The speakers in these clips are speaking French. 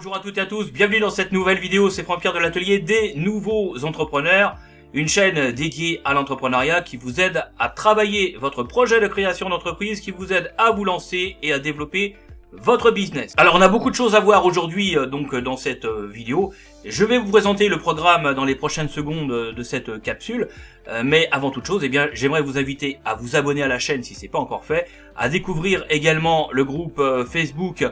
Bonjour à toutes et à tous, bienvenue dans cette nouvelle vidéo, c'est Franck-Pierre de l'atelier des nouveaux entrepreneurs, une chaîne dédiée à l'entrepreneuriat qui vous aide à travailler votre projet de création d'entreprise, qui vous aide à vous lancer et à développer votre business. Alors on a beaucoup de choses à voir aujourd'hui donc dans cette vidéo. Je vais vous présenter le programme dans les prochaines secondes de cette capsule, mais avant toute chose, j'aimerais vous inviter à vous abonner à la chaîne si c'est pas encore fait, à découvrir également le groupe Facebook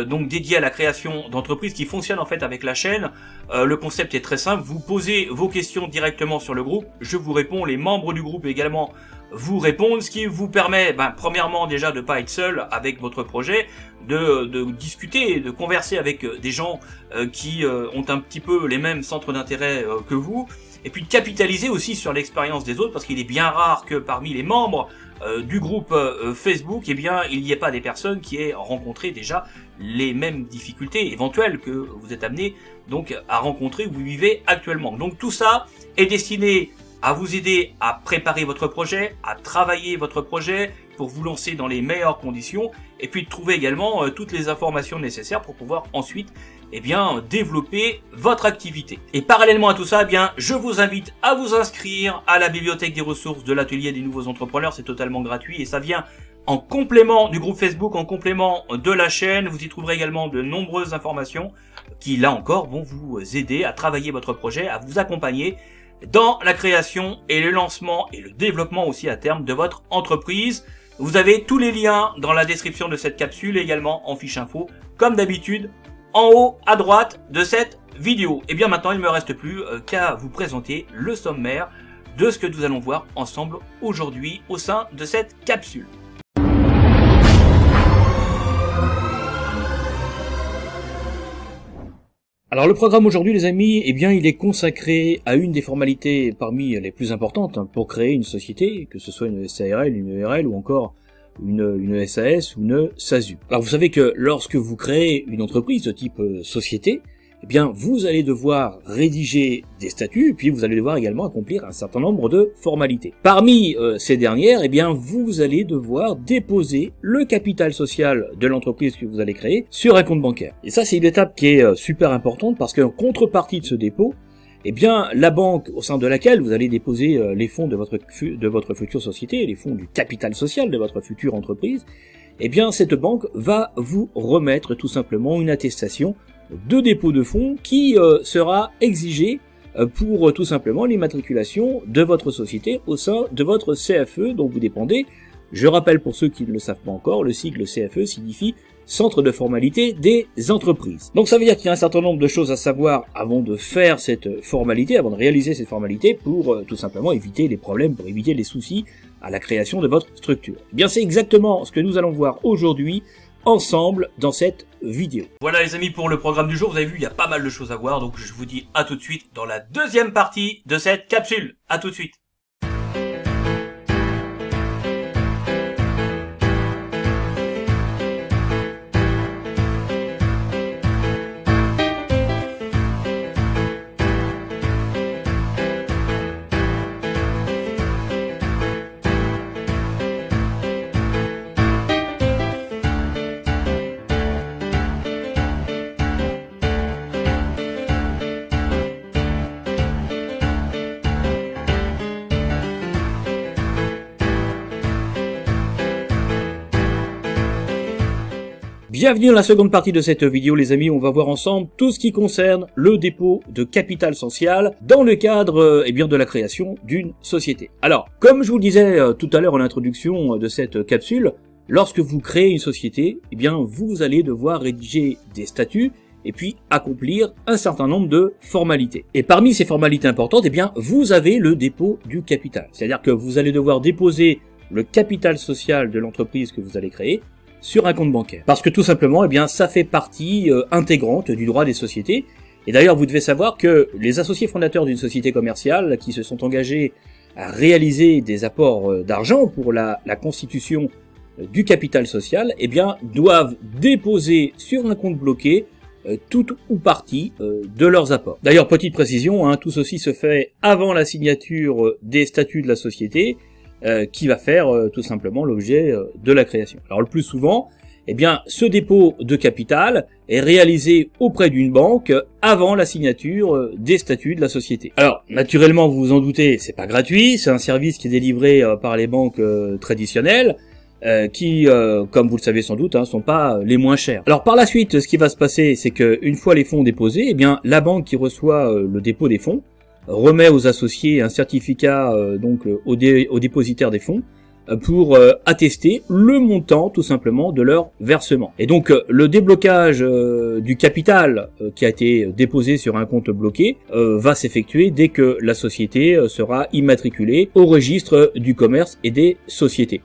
donc dédié à la création d'entreprises qui fonctionne en fait avec la chaîne. Le concept est très simple, vous posez vos questions directement sur le groupe, je vous réponds, les membres du groupe également vous répondent, ce qui vous permet premièrement déjà de pas être seul avec votre projet, de discuter, de converser avec des gens qui ont un petit peu les mêmes centres d'intérêt que vous, et puis de capitaliser aussi sur l'expérience des autres, parce qu'il est bien rare que parmi les membres du groupe Facebook, il n'y ait pas des personnes qui aient rencontré déjà les mêmes difficultés éventuelles que vous êtes amenés donc à rencontrer ou vous vivez actuellement. Donc tout ça est destiné à vous aider à préparer votre projet, à travailler votre projet pour vous lancer dans les meilleures conditions et puis de trouver également toutes les informations nécessaires pour pouvoir ensuite développer votre activité. Et parallèlement à tout ça, je vous invite à vous inscrire à la bibliothèque des ressources de l'atelier des nouveaux entrepreneurs, c'est totalement gratuit et ça vient en complément du groupe Facebook, en complément de la chaîne. Vous y trouverez également de nombreuses informations qui là encore vont vous aider à travailler votre projet, à vous accompagner dans la création et le lancement et le développement aussi à terme de votre entreprise. Vous avez tous les liens dans la description de cette capsule, également en fiche info, comme d'habitude, en haut à droite de cette vidéo. Et bien maintenant, il ne me reste plus qu'à vous présenter le sommaire de ce que nous allons voir ensemble aujourd'hui au sein de cette capsule. Alors le programme aujourd'hui les amis, il est consacré à une des formalités parmi les plus importantes pour créer une société, que ce soit une SARL, une ERL ou encore une SAS ou une SASU. Alors vous savez que lorsque vous créez une entreprise de type société, vous allez devoir rédiger des statuts, puis vous allez devoir également accomplir un certain nombre de formalités. Parmi ces dernières, vous allez devoir déposer le capital social de l'entreprise que vous allez créer sur un compte bancaire. Et ça, c'est une étape qui est super importante parce qu'en contrepartie de ce dépôt, la banque au sein de laquelle vous allez déposer les fonds de votre future société, les fonds du capital social de votre future entreprise, cette banque va vous remettre tout simplement une attestation de dépôt de fonds qui sera exigée pour tout simplement l'immatriculation de votre société au sein de votre CFE dont vous dépendez. Je rappelle pour ceux qui ne le savent pas encore, le sigle CFE signifie Centre de formalité des entreprises. Donc ça veut dire qu'il y a un certain nombre de choses à savoir avant de faire cette formalité, avant de réaliser cette formalité pour tout simplement éviter les problèmes, pour éviter les soucis à la création de votre structure. C'est exactement ce que nous allons voir aujourd'hui ensemble dans cette vidéo. Voilà les amis pour le programme du jour, vous avez vu il y a pas mal de choses à voir, donc je vous dis à tout de suite dans la deuxième partie de cette capsule. À tout de suite. Bienvenue dans la seconde partie de cette vidéo les amis, on va voir ensemble tout ce qui concerne le dépôt de capital social dans le cadre de la création d'une société. Alors, comme je vous le disais tout à l'heure en introduction de cette capsule, lorsque vous créez une société, vous allez devoir rédiger des statuts et puis accomplir un certain nombre de formalités. Et parmi ces formalités importantes, vous avez le dépôt du capital. C'est-à-dire que vous allez devoir déposer le capital social de l'entreprise que vous allez créer sur un compte bancaire. Parce que tout simplement, ça fait partie intégrante du droit des sociétés. Et d'ailleurs, vous devez savoir que les associés fondateurs d'une société commerciale qui se sont engagés à réaliser des apports d'argent pour la constitution du capital social, doivent déposer sur un compte bloqué tout ou partie de leurs apports. D'ailleurs, petite précision, tout ceci se fait avant la signature des statuts de la société, qui va faire tout simplement l'objet de la création. Alors le plus souvent, eh bien, ce dépôt de capital est réalisé auprès d'une banque avant la signature des statuts de la société. Alors, naturellement, vous vous en doutez, c'est pas gratuit, c'est un service qui est délivré par les banques traditionnelles, qui, comme vous le savez sans doute, sont pas les moins chers. Alors, par la suite, ce qui va se passer, c'est que une fois les fonds déposés, eh bien, la banque qui reçoit le dépôt des fonds remet aux associés un certificat au dépositaire des fonds pour attester le montant tout simplement de leur versement. Et donc le déblocage du capital qui a été déposé sur un compte bloqué va s'effectuer dès que la société sera immatriculée au registre du commerce et des sociétés.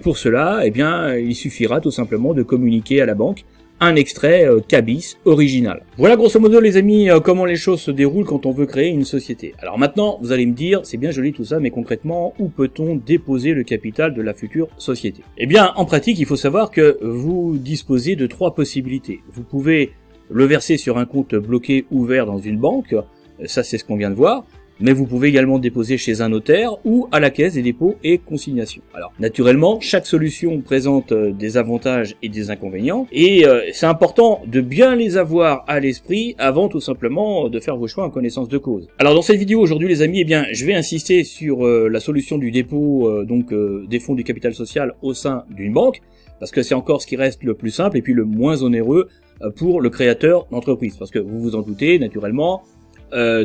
Pour cela, eh bien, il suffira tout simplement de communiquer à la banque un extrait CABIS original. Voilà grosso modo les amis comment les choses se déroulent quand on veut créer une société. Alors maintenant vous allez me dire c'est bien joli tout ça mais concrètement où peut-on déposer le capital de la future société? Eh bien en pratique il faut savoir que vous disposez de 3 possibilités. Vous pouvez le verser sur un compte bloqué ouvert dans une banque, ça c'est ce qu'on vient de voir. Mais vous pouvez également le déposer chez un notaire ou à la caisse des dépôts et consignations. Alors, naturellement, chaque solution présente des avantages et des inconvénients, et c'est important de bien les avoir à l'esprit avant tout simplement de faire vos choix en connaissance de cause. Alors, dans cette vidéo aujourd'hui, les amis, eh bien, je vais insister sur la solution du dépôt des fonds du capital social au sein d'une banque, parce que c'est encore ce qui reste le plus simple et puis le moins onéreux pour le créateur d'entreprise, parce que vous vous en doutez, naturellement.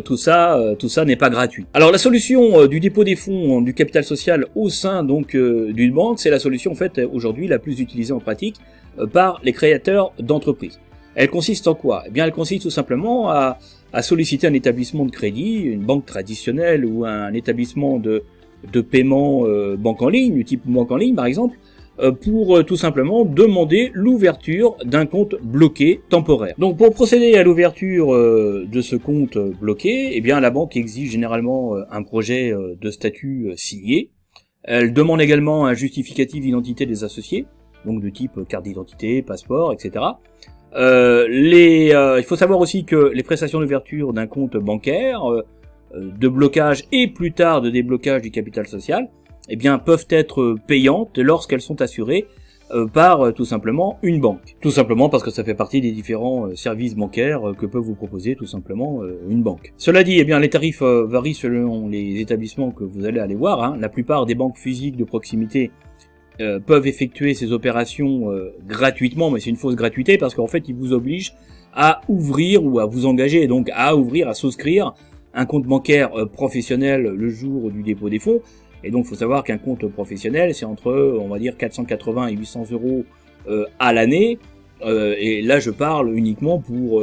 Tout ça n'est pas gratuit. Alors la solution du dépôt des fonds du capital social au sein d'une banque, c'est la solution en fait aujourd'hui la plus utilisée en pratique par les créateurs d'entreprises. Elle consiste en quoi? Eh bien elle consiste tout simplement à solliciter un établissement de crédit, une banque traditionnelle ou un établissement de paiement banque en ligne, du type banque en ligne par exemple, pour tout simplement demander l'ouverture d'un compte bloqué temporaire. Donc pour procéder à l'ouverture de ce compte bloqué, eh bien la banque exige généralement un projet de statut signé. Elle demande également un justificatif d'identité des associés, donc de type carte d'identité, passeport, etc. Il faut savoir aussi que les prestations d'ouverture d'un compte bancaire, de blocage et plus tard de déblocage du capital social, eh bien, peuvent être payantes lorsqu'elles sont assurées par tout simplement une banque. Tout simplement parce que ça fait partie des différents services bancaires que peut vous proposer tout simplement une banque. Cela dit, eh bien, les tarifs varient selon les établissements que vous allez aller voir. La plupart des banques physiques de proximité peuvent effectuer ces opérations gratuitement, mais c'est une fausse gratuité parce qu'en fait, ils vous obligent à ouvrir ou à vous engager, donc à ouvrir, à souscrire un compte bancaire professionnel le jour du dépôt des fonds. Et donc, il faut savoir qu'un compte professionnel, c'est entre, on va dire, 480 et 800 euros à l'année. Et là, je parle uniquement pour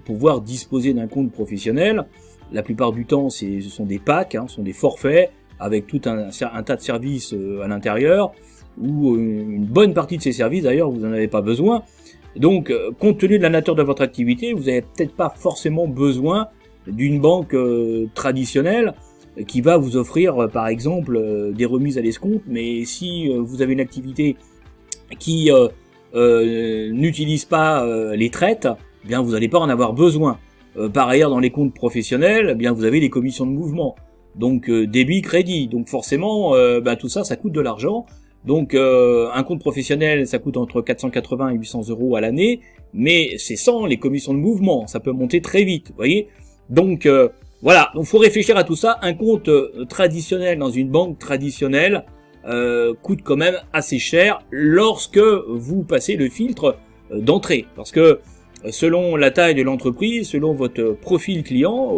pouvoir disposer d'un compte professionnel. La plupart du temps, ce sont des packs, ce sont des forfaits, avec tout un tas de services à l'intérieur, ou une bonne partie de ces services, d'ailleurs, vous n'en avez pas besoin. Donc, compte tenu de la nature de votre activité, vous n'avez peut-être pas forcément besoin d'une banque traditionnelle, qui va vous offrir par exemple des remises à l'escompte, mais si vous avez une activité qui n'utilise pas les traites, eh bien vous n'allez pas en avoir besoin. Par ailleurs, dans les comptes professionnels, eh bien vous avez les commissions de mouvement, donc débit, crédit, donc forcément tout ça, ça coûte de l'argent. Donc un compte professionnel, ça coûte entre 480 et 800 euros à l'année, mais c'est sans les commissions de mouvement, ça peut monter très vite, vous voyez. Donc voilà, donc faut réfléchir à tout ça. Un compte traditionnel dans une banque traditionnelle coûte quand même assez cher lorsque vous passez le filtre d'entrée. Parce que selon la taille de l'entreprise, selon votre profil client,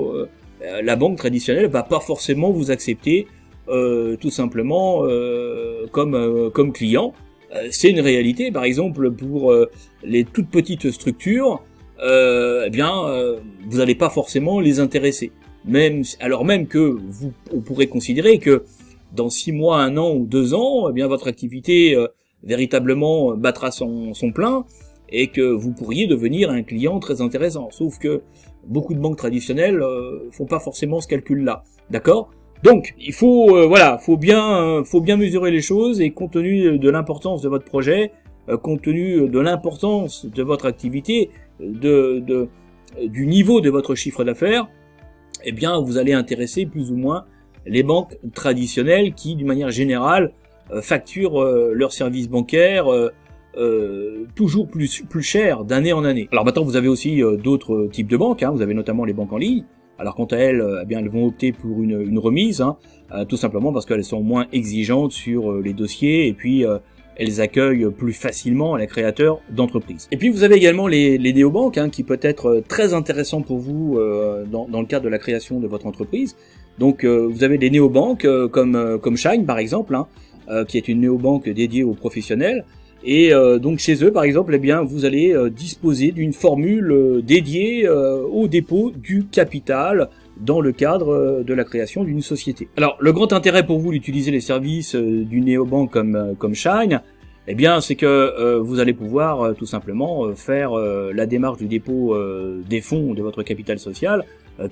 la banque traditionnelle va pas forcément vous accepter tout simplement comme client. C'est une réalité. Par exemple, pour les toutes petites structures, vous n'allez pas forcément les intéresser. Alors même que on pourrait considérer que dans 6 mois, 1 an ou 2 ans, eh bien votre activité véritablement battra son plein et que vous pourriez devenir un client très intéressant. Sauf que beaucoup de banques traditionnelles font pas forcément ce calcul-là, d'accord? Donc il faut faut bien mesurer les choses et compte tenu de l'importance de votre projet, compte tenu de l'importance de votre activité, du niveau de votre chiffre d'affaires, eh bien, vous allez intéresser plus ou moins les banques traditionnelles qui, d'une manière générale, facturent leurs services bancaires toujours plus cher d'année en année. Alors maintenant, vous avez aussi d'autres types de banques, hein. Vous avez notamment les banques en ligne. Alors quant à elles, eh bien elles vont opter pour une remise, hein, tout simplement parce qu'elles sont moins exigeantes sur les dossiers et puis elles accueillent plus facilement les créateurs d'entreprises. Et puis vous avez également les néobanques, hein, qui peut être très intéressant pour vous dans le cadre de la création de votre entreprise. Donc vous avez des néobanques comme Shine par exemple, hein, qui est une néobanque dédiée aux professionnels. Et donc chez eux, par exemple, eh bien, vous allez disposer d'une formule dédiée au dépôt du capital dans le cadre de la création d'une société. Alors, le grand intérêt pour vous d'utiliser les services d'une néobanque comme Shine, eh bien, c'est que vous allez pouvoir tout simplement faire la démarche du dépôt des fonds de votre capital social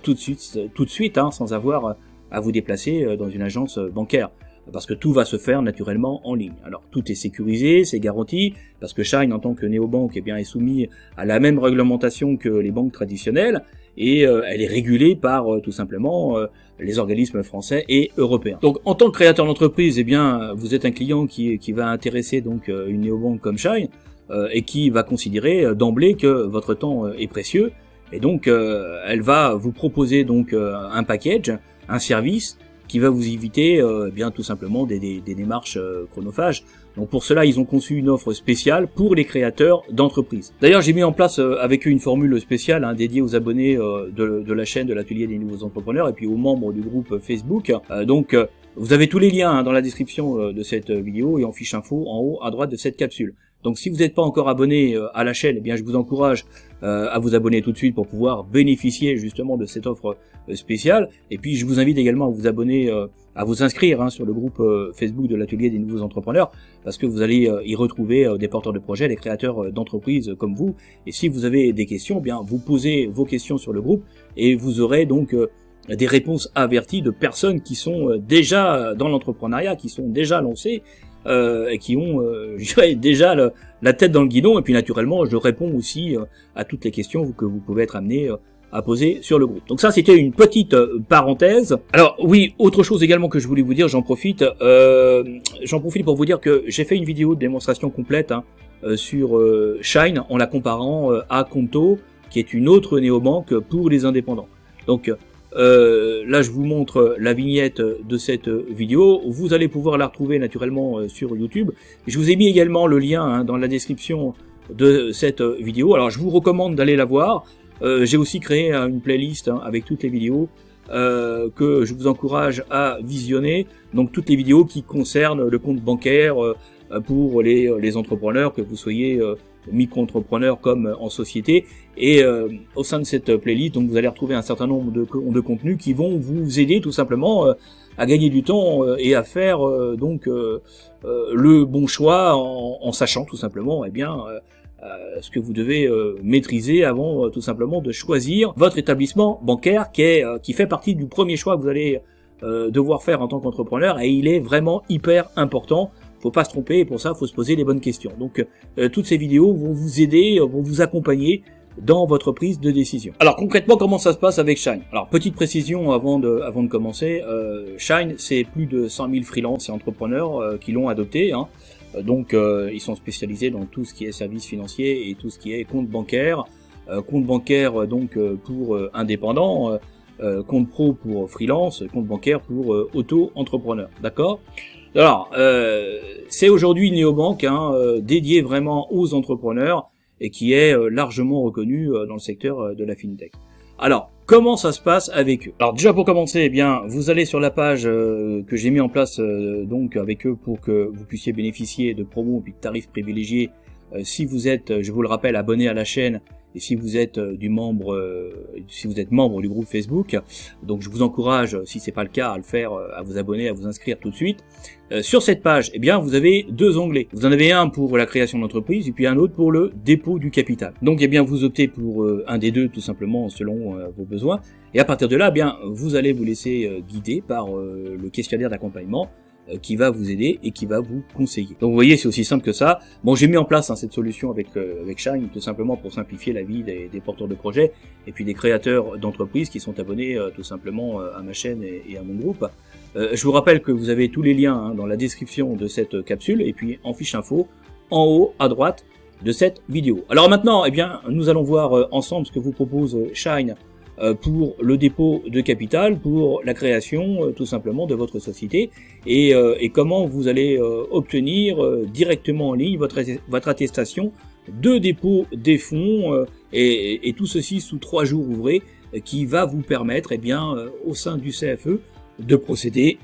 tout de suite, hein, sans avoir à vous déplacer dans une agence bancaire. Parce que tout va se faire naturellement en ligne. Alors tout est sécurisé, c'est garanti, parce que Shine en tant que néobanque, eh bien, est soumis à la même réglementation que les banques traditionnelles, et elle est régulée par tout simplement les organismes français et européens. Donc en tant que créateur d'entreprise, eh bien, vous êtes un client qui va intéresser donc une néobanque comme Shine, et qui va considérer d'emblée que votre temps est précieux, et donc elle va vous proposer donc un package, un service, qui va vous éviter bien tout simplement des démarches chronophages. Donc pour cela, ils ont conçu une offre spéciale pour les créateurs d'entreprises. D'ailleurs, j'ai mis en place avec eux une formule spéciale, hein, dédiée aux abonnés de la chaîne de l'Atelier des Nouveaux Entrepreneurs et puis aux membres du groupe Facebook. Donc vous avez tous les liens, hein, dans la description de cette vidéo et en fiche info en haut à droite de cette capsule. Donc si vous n'êtes pas encore abonné à la chaîne, eh bien je vous encourage à vous abonner tout de suite pour pouvoir bénéficier justement de cette offre spéciale. Et puis je vous invite également à vous abonner, à vous inscrire, hein, sur le groupe Facebook de l'Atelier des Nouveaux Entrepreneurs, parce que vous allez y retrouver des porteurs de projets, des créateurs d'entreprises comme vous. Et si vous avez des questions, eh bien vous posez vos questions sur le groupe et vous aurez donc des réponses averties de personnes qui sont déjà dans l'entrepreneuriat, qui sont déjà lancées, et qui ont je dirais, déjà la tête dans le guidon. Et puis naturellement, je réponds aussi à toutes les questions que vous pouvez être amenés à poser sur le groupe. Donc ça, c'était une petite parenthèse. Alors oui, autre chose également que je voulais vous dire, j'en profite pour vous dire que j'ai fait une vidéo de démonstration complète, hein, sur Shine en la comparant à Conto, qui est une autre néobanque pour les indépendants. Donc là, je vous montre la vignette de cette vidéo. Vous allez pouvoir la retrouver naturellement sur YouTube. Je vous ai mis également le lien, hein, dans la description de cette vidéo. Alors, je vous recommande d'aller la voir. J'ai aussi créé une playlist, hein, avec toutes les vidéos que je vous encourage à visionner. Donc, toutes les vidéos qui concernent le compte bancaire pour les entrepreneurs, que vous soyez micro-entrepreneurs comme en société. Et au sein de cette playlist, donc vous allez retrouver un certain nombre de contenus qui vont vous aider tout simplement à gagner du temps et à faire donc le bon choix en sachant tout simplement, eh bien, ce que vous devez maîtriser avant tout simplement de choisir votre établissement bancaire qui fait partie du premier choix que vous allez devoir faire en tant qu'entrepreneur, et il est vraiment hyper important. Faut pas se tromper, et pour ça, faut se poser les bonnes questions. Donc, toutes ces vidéos vont vous aider, vont vous accompagner dans votre prise de décision. Alors, concrètement, comment ça se passe avec Shine? Alors, petite précision avant de commencer. Shine, c'est plus de 100 000 freelances et entrepreneurs qui l'ont adopté, hein. Donc, ils sont spécialisés dans tout ce qui est services financiers et tout ce qui est compte bancaire. Compte bancaire, donc, pour indépendants, compte pro pour freelance, compte bancaire pour auto-entrepreneur. D'accord? Alors, c'est aujourd'hui une néobanque, hein, dédiée vraiment aux entrepreneurs et qui est largement reconnue dans le secteur de la fintech. Alors, comment ça se passe avec eux? Alors déjà pour commencer, eh bien, vous allez sur la page que j'ai mis en place donc avec eux pour que vous puissiez bénéficier de promos et de tarifs privilégiés si vous êtes, je vous le rappelle, abonné à la chaîne. Et si vous êtes membre du groupe Facebook, donc je vous encourage, si c'est pas le cas, à le faire, à vous abonner, à vous inscrire tout de suite. Sur cette page, eh bien, vous avez deux onglets. Vous en avez un pour la création d'entreprise et puis un autre pour le dépôt du capital. Donc, eh bien, vous optez pour un des deux, tout simplement, selon vos besoins. Et à partir de là, eh bien, vous allez vous laisser guider par le questionnaire d'accompagnement qui va vous aider et qui va vous conseiller. Donc vous voyez, c'est aussi simple que ça. Bon, j'ai mis en place, hein, cette solution avec Shine, tout simplement pour simplifier la vie des porteurs de projets et puis des créateurs d'entreprises qui sont abonnés tout simplement à ma chaîne et à mon groupe. Je vous rappelle que vous avez tous les liens, hein, dans la description de cette capsule et puis en fiche info en haut à droite de cette vidéo. Alors maintenant, eh bien, nous allons voir ensemble ce que vous propose Shine pour le dépôt de capital, pour la création tout simplement de votre société et comment vous allez obtenir directement en ligne votre attestation de dépôt des fonds et tout ceci sous 3 jours ouvrés qui va vous permettre eh bien, au sein du CFE de procéder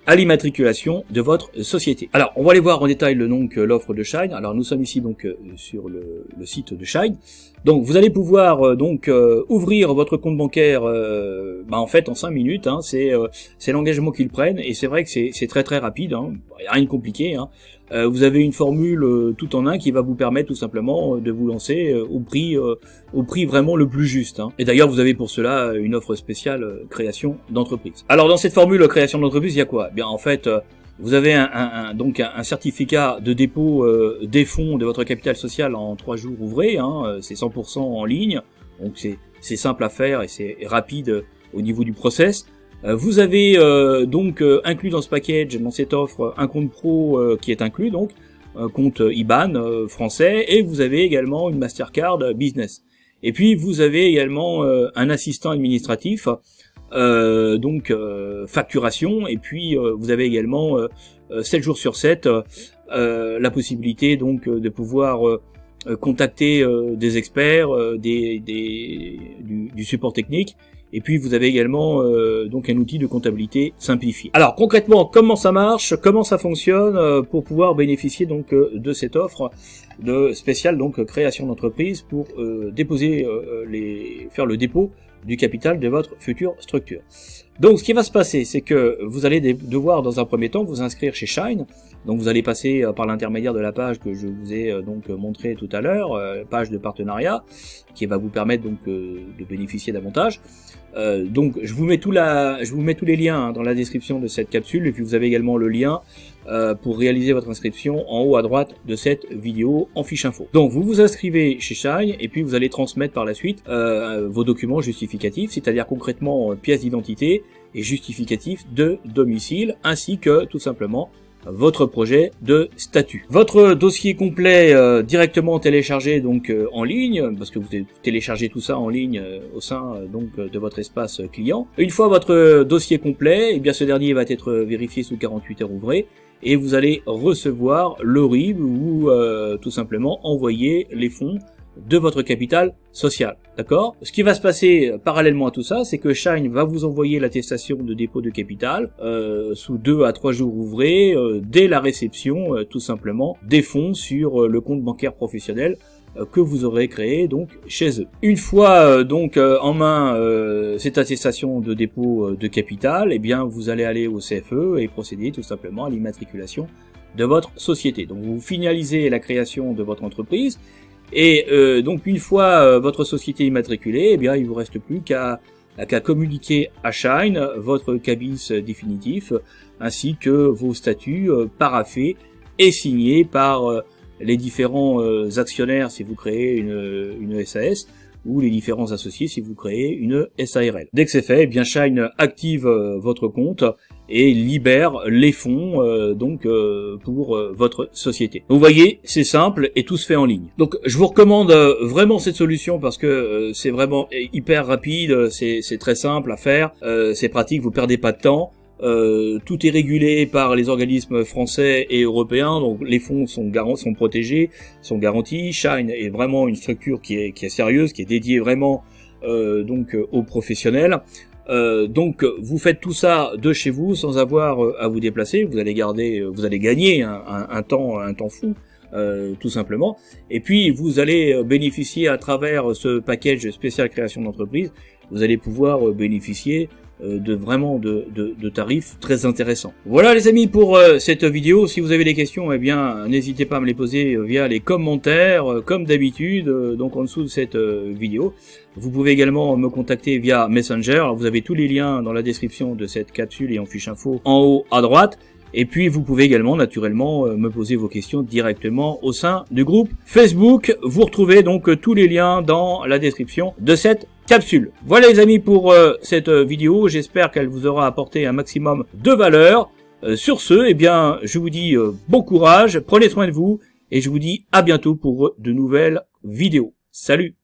à l'immatriculation de votre société. Alors, on va aller voir en détail l'offre de Shine. Alors, nous sommes ici donc sur le site de Shine. Donc, vous allez pouvoir ouvrir votre compte bancaire en fait en 5 minutes. Hein, c'est l'engagement qu'ils prennent et c'est vrai que c'est très très rapide. Hein, rien de compliqué. Hein. Vous avez une formule tout en un qui va vous permettre tout simplement de vous lancer au prix vraiment le plus juste. Hein. Et d'ailleurs, vous avez pour cela une offre spéciale création d'entreprise. Alors, dans cette formule création d'entreprise, il y a quoi? Bien, en fait, vous avez un certificat de dépôt des fonds de votre capital social en 3 jours ouvrés. Hein, c'est 100% en ligne, donc c'est simple à faire et c'est rapide au niveau du process. Vous avez inclus dans ce package, dans cette offre, un compte pro qui est inclus, donc un compte IBAN français, et vous avez également une Mastercard Business. Et puis vous avez également un assistant administratif, facturation, et puis vous avez également 7 jours sur 7 la possibilité donc de pouvoir contacter des experts, du support technique. Et puis vous avez également donc un outil de comptabilité simplifié. Alors concrètement, comment ça marche, comment ça fonctionne pour pouvoir bénéficier donc de cette offre de spéciale donc création d'entreprise pour faire le dépôt du capital de votre future structure. Donc ce qui va se passer, c'est que vous allez devoir dans un premier temps vous inscrire chez Shine. Donc vous allez passer par l'intermédiaire de la page que je vous ai montré tout à l'heure, page de partenariat, qui va vous permettre donc de bénéficier davantage. Donc je vous mets tous les liens dans la description de cette capsule, et puis vous avez également le lien pour réaliser votre inscription en haut à droite de cette vidéo en fiche info. Donc vous vous inscrivez chez Shine et puis vous allez transmettre par la suite vos documents justificatifs, c'est-à-dire concrètement pièce d'identité et justificatif de domicile, ainsi que tout simplement votre projet de statut. Votre dossier complet directement téléchargé donc en ligne, parce que vous téléchargez tout ça en ligne au sein donc de votre espace client. Une fois votre dossier complet, eh bien ce dernier va être vérifié sous 48 heures ouvrées et vous allez recevoir le RIB ou tout simplement envoyer les fonds de votre capital social, d'accord? Ce qui va se passer parallèlement à tout ça, c'est que Shine va vous envoyer l'attestation de dépôt de capital sous 2 à 3 jours ouvrés dès la réception tout simplement des fonds sur le compte bancaire professionnel que vous aurez créé donc chez eux. Une fois en main cette attestation de dépôt de capital, eh bien vous allez aller au CFE et procéder tout simplement à l'immatriculation de votre société. Donc vous finalisez la création de votre entreprise. Et donc une fois votre société immatriculée, eh bien il vous reste plus qu'à communiquer à Shine votre cabis définitif ainsi que vos statuts paraphés et signés par les différents actionnaires si vous créez une SAS ou les différents associés si vous créez une SARL. Dès que c'est fait, eh bien Shine active votre compte et libère les fonds pour votre société. Vous voyez, c'est simple et tout se fait en ligne. Donc je vous recommande vraiment cette solution parce que c'est vraiment hyper rapide, c'est très simple à faire, c'est pratique, vous perdez pas de temps. Tout est régulé par les organismes français et européens, donc les fonds sont protégés, sont garantis. Shine est vraiment une structure qui est sérieuse, qui est dédiée vraiment aux professionnels. Donc vous faites tout ça de chez vous sans avoir à vous déplacer. Vous allez gagner un temps fou. Tout simplement, et puis vous allez bénéficier à travers ce package spécial création d'entreprise, vous allez pouvoir bénéficier de tarifs très intéressants. Voilà les amis pour cette vidéo. Si vous avez des questions, eh bien n'hésitez pas à me les poser via les commentaires comme d'habitude donc en dessous de cette vidéo. Vous pouvez également me contacter via Messenger. Alors, vous avez tous les liens dans la description de cette capsule et en fiche info en haut à droite. Et puis vous pouvez également naturellement me poser vos questions directement au sein du groupe Facebook. Vous retrouvez donc tous les liens dans la description de cette capsule. Voilà les amis pour cette vidéo, j'espère qu'elle vous aura apporté un maximum de valeur. Sur ce, eh bien je vous dis bon courage, prenez soin de vous et je vous dis à bientôt pour de nouvelles vidéos. Salut!